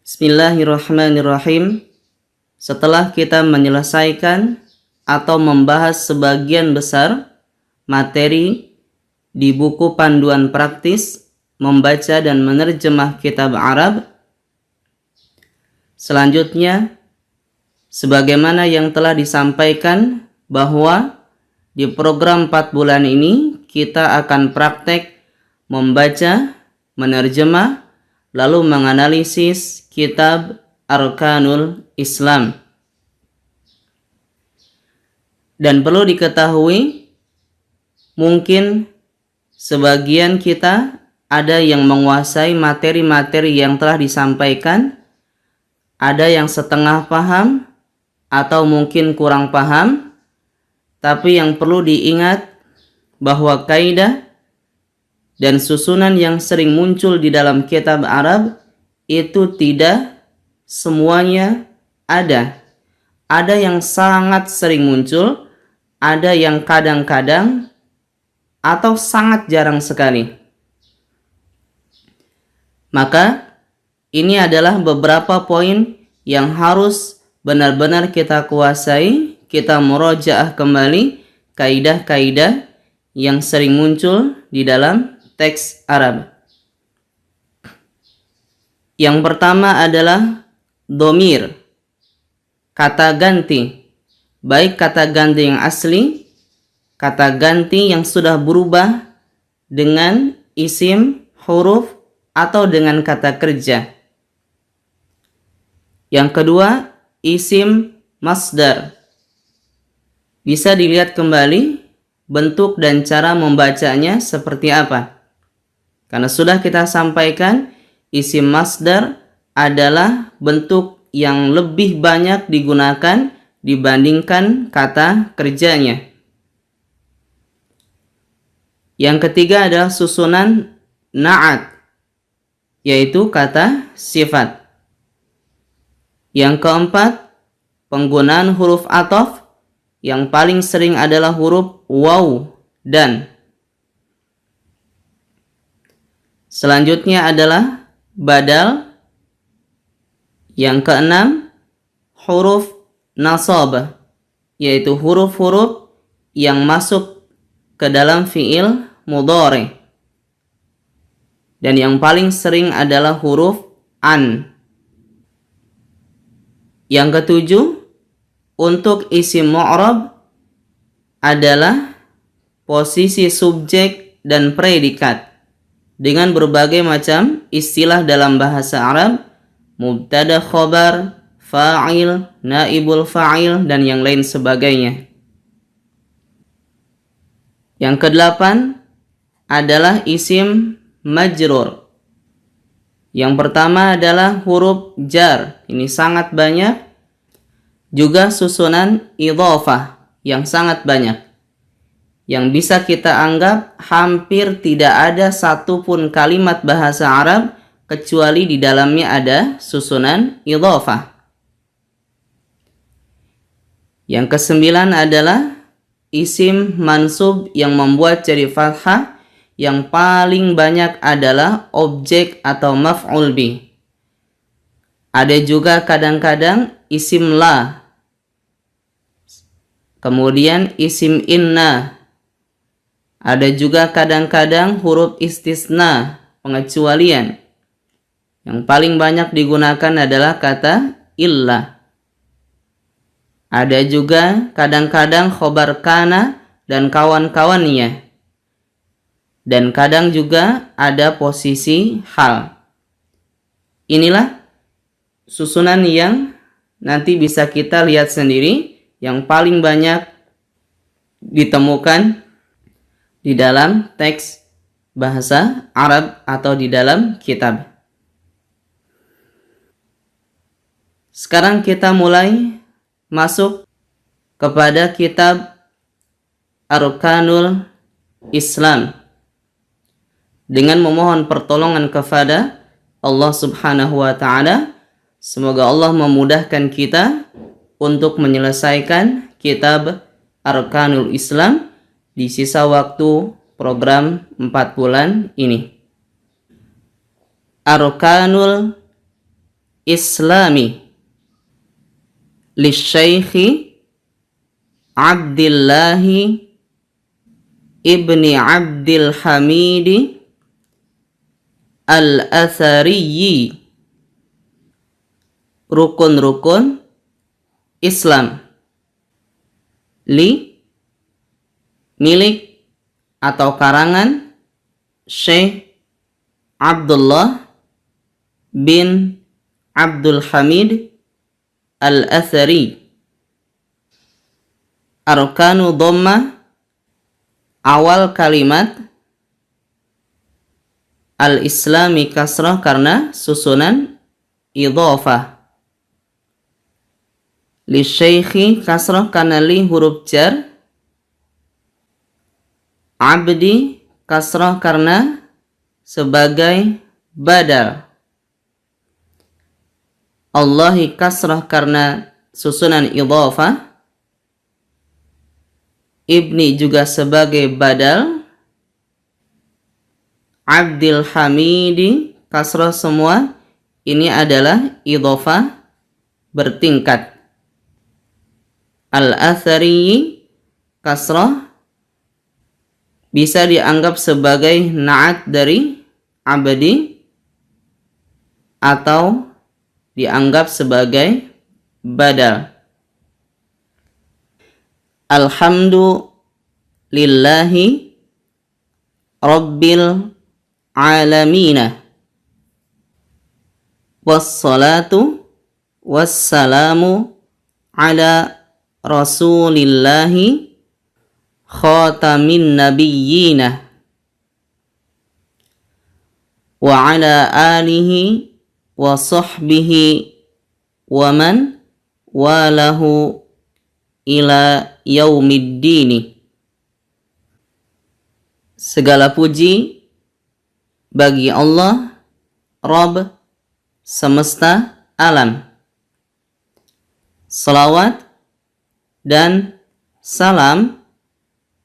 Bismillahirrahmanirrahim. Setelah kita menyelesaikan atau membahas sebagian besar materi di buku panduan praktis membaca dan menerjemah kitab Arab, selanjutnya sebagaimana yang telah disampaikan bahwa di program 4 bulan ini kita akan praktek membaca, menerjemah, lalu menganalisis kitab Arkanul Islam. Dan perlu diketahui, mungkin sebagian kita ada yang menguasai materi-materi yang telah disampaikan, ada yang setengah paham, atau mungkin kurang paham. Tapi yang perlu diingat bahwa kaidah dan susunan yang sering muncul di dalam kitab Arab itu tidak semuanya ada. Ada yang sangat sering muncul, ada yang kadang-kadang, atau sangat jarang sekali. Maka ini adalah beberapa poin yang harus benar-benar kita kuasai, kita murojaah kembali kaidah-kaidah yang sering muncul di dalam teks Arab. Yang pertama adalah domir, kata ganti. Baik kata ganti yang asli, kata ganti yang sudah berubah dengan isim, huruf, atau dengan kata kerja. Yang kedua, isim masdar. Bisa dilihat kembali bentuk dan cara membacanya seperti apa. Karena sudah kita sampaikan, isim masdar adalah bentuk yang lebih banyak digunakan dibandingkan kata kerjanya. Yang ketiga adalah susunan na'at, yaitu kata sifat. Yang keempat, penggunaan huruf ataf yang paling sering adalah huruf waw dan. Selanjutnya adalah badal. Yang keenam, huruf nasab, yaitu huruf-huruf yang masuk ke dalam fiil mudhari. Dan yang paling sering adalah huruf an. Yang ketujuh, untuk isim mu'rab adalah posisi subjek dan predikat dengan berbagai macam istilah dalam bahasa Arab, mubtada khobar, fa'il, naibul fa'il, dan yang lain sebagainya. Yang kedelapan adalah isim majrur. Yang pertama adalah huruf jar. Ini sangat banyak. Juga susunan idhofah yang sangat banyak. Yang bisa kita anggap hampir tidak ada satupun kalimat bahasa Arab kecuali di dalamnya ada susunan idhofah. Yang kesembilan adalah isim mansub yang membuat jadi fathah. Yang paling banyak adalah objek atau maf'ul bih. Ada juga kadang-kadang isim la. Kemudian isim inna. Ada juga kadang-kadang huruf istisna, pengecualian. Yang paling banyak digunakan adalah kata illa. Ada juga kadang-kadang khobar kana dan kawan-kawannya. Dan kadang juga ada posisi hal. Inilah susunan yang nanti bisa kita lihat sendiri yang paling banyak ditemukan di dalam teks bahasa Arab atau di dalam kitab. Sekarang kita mulai masuk kepada kitab Arkanul Islam dengan memohon pertolongan kepada Allah Subhanahu wa Ta'ala. Semoga Allah memudahkan kita untuk menyelesaikan kitab Arkanul Islam di sisa waktu program 4 bulan ini. Arkanul islami lisyaikhi Abdillahi ibni Abdil Hamidi al-Athariyi. Rukun-rukun Islam. Milik atau karangan Syekh Abdullah bin Abdul Hamid al-Athari. Arkanu dhammah, awal kalimat al-islami kasrah karena susunan idhofah. Li syaikhi kasrah karena li huruf jar. Abdi kasrah karena sebagai badal. Allahi kasrah karena susunan idhofah. Ibni juga sebagai badal. Abdil Hamidi kasrah semua. Ini adalah idhofah bertingkat. Al-Athari kasrah bisa dianggap sebagai na'at dari abdi atau dianggap sebagai badal. Alhamdulillahi Rabbil Alamina. Wassalatu wassalamu ala Rasulillahi khatamin nabiyyina wa ala alihi wa sahbihi wa man walahu ila yaumiddini. Segala puji bagi Allah, Rabb semesta alam. Salawat dan salam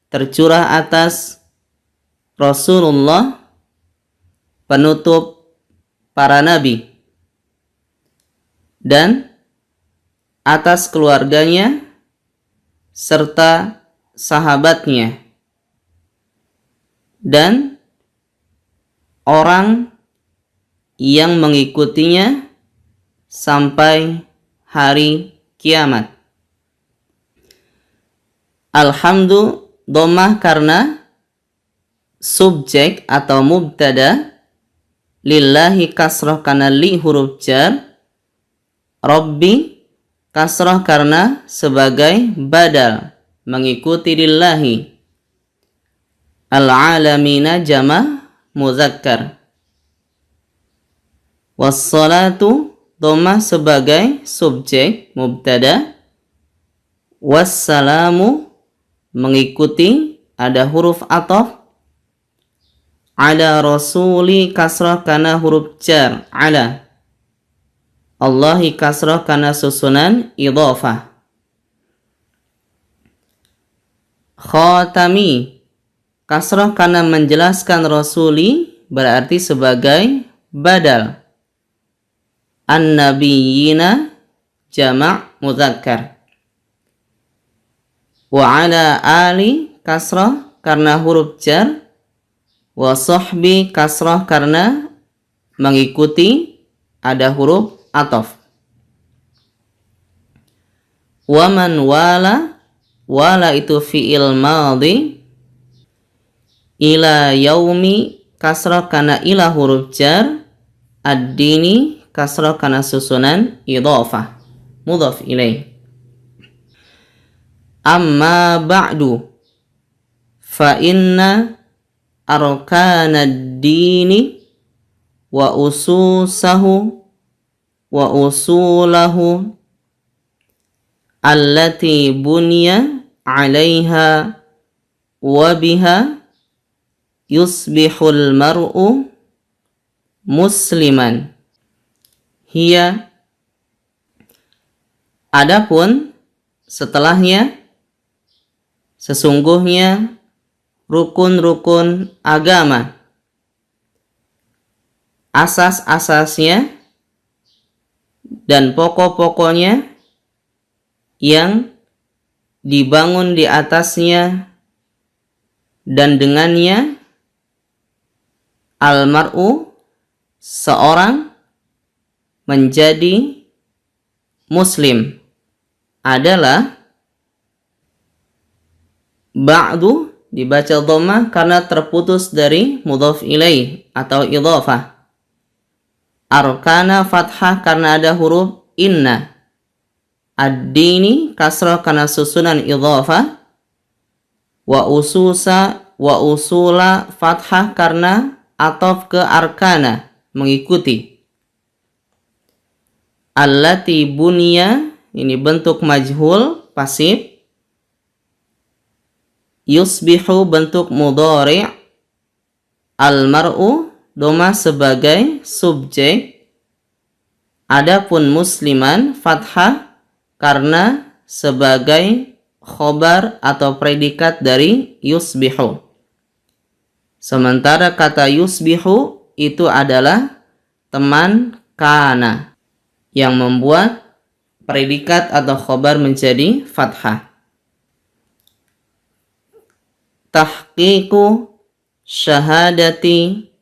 tercurah atas Rasulullah, penutup para nabi, dan atas keluarganya serta sahabatnya dan orang yang mengikutinya sampai hari kiamat. Alhamdu dhammah karena subjek atau mubtada. Lillahi kasrah karena li huruf jar. Rabbi kasrah karena sebagai badal mengikuti lillahi. Al-alamina jama' muzakkar. Wassalatu dhammah sebagai subjek mubtada. Wassalamu mengikuti ada huruf ataf. Ala rasuli kasrah karena huruf jar ala. Allahi kasrah karena susunan idhofah. Khatami kasrah karena menjelaskan rasuli berarti sebagai badal. An-nabiyyina jama' muzakkar. Wa ala ali kasrah karena huruf jar. Wa sahbi kasrah karena mengikuti ada huruf ataf. Wa man wala, wala itu fi'il madhi. Ila yaumi kasrah karena ila huruf jar. Ad-dini kasrah karena susunan idhofah mudhaf ilaih. Amma ba'du fa inna arkanad dini wa ususahu wa usulahu allati bunya 'alaiha wa biha yusbihul mar'u musliman. Hiya adapun setelahnya, sesungguhnya rukun-rukun agama, asas-asasnya dan pokok-pokoknya yang dibangun di atasnya dan dengannya almar'u seorang menjadi muslim adalah ba'du dibaca dhammah karena terputus dari mudhaf ilaih atau idhafah. Arkana fathah karena ada huruf inna. Ad-dini kasrah karena susunan idhafah. Wa usula fathah karena ataf ke arkana mengikuti. Allati bunya ini bentuk majhul pasif. Yusbihu bentuk mudhari'. Al-mar'u doma sebagai subjek. Adapun musliman fathah karena sebagai khobar atau predikat dari yusbihu. Sementara kata yusbihu itu adalah teman kana yang membuat predikat atau khobar menjadi fathah. Tahqiqu syahadati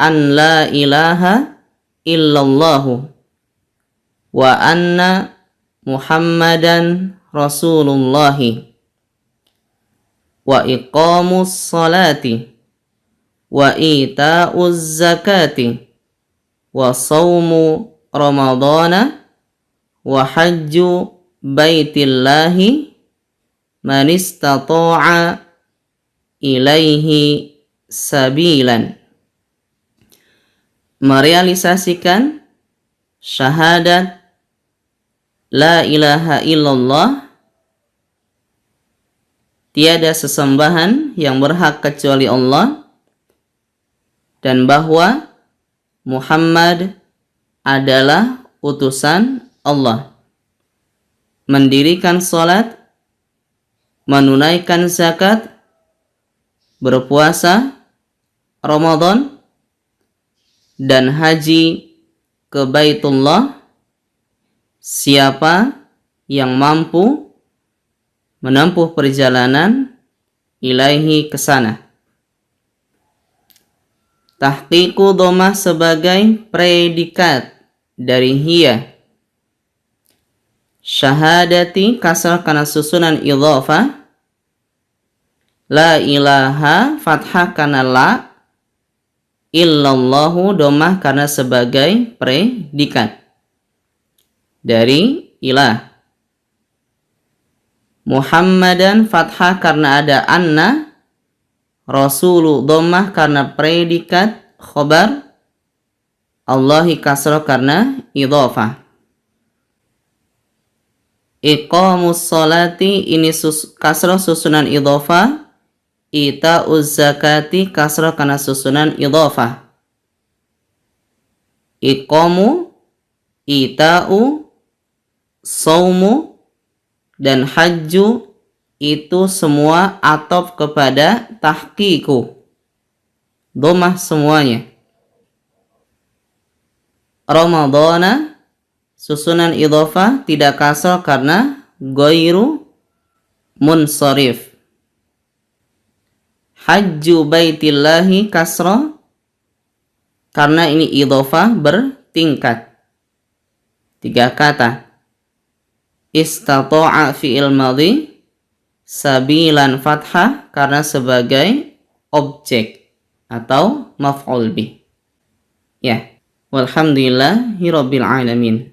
an la ilaha illallahu wa anna Muhammadan Rasulullahi wa iqamus salati wa ita'uz zakati wa sawmu ramadana wa hajju baitillahi man istata'a ilaihi sabilan. Merealisasikan syahadat la ilaha illallah, tiada sesembahan yang berhak kecuali Allah, dan bahwa Muhammad adalah utusan Allah. Mendirikan salat, menunaikan zakat, berpuasa Ramadan, dan haji ke Baitullah siapa yang mampu menempuh perjalanan ilaihi ke sana. Tahqiqu dhammah sebagai predikat dari hiya. Syahadati kasrah karena susunan idhafah. La ilaha fathah karena la. Illallahu dhammah karena sebagai predikat dari ilah. Muhammadan fathah karena ada anna. Rasulu dhammah karena predikat khobar. Allahi kasrah karena idhafah. Iqamus salati ini kasrah susunan idhafah. Ita'uz zakati kasrah karena susunan idhafah. Iqamu, ita'u, saumu, dan hajju itu semua ataf kepada tahqiqu. Dhammah semuanya. Ramadana susunan idhafah tidak kasrah karena ghairu munsharif. Hajju baitillahi kasrah karena ini idhafah bertingkat. 3 kata. Istata'a fi'il madhi, sabilan fathah karena sebagai objek atau maf'ul bih. Ya, walhamdulillahi rabbil alamin.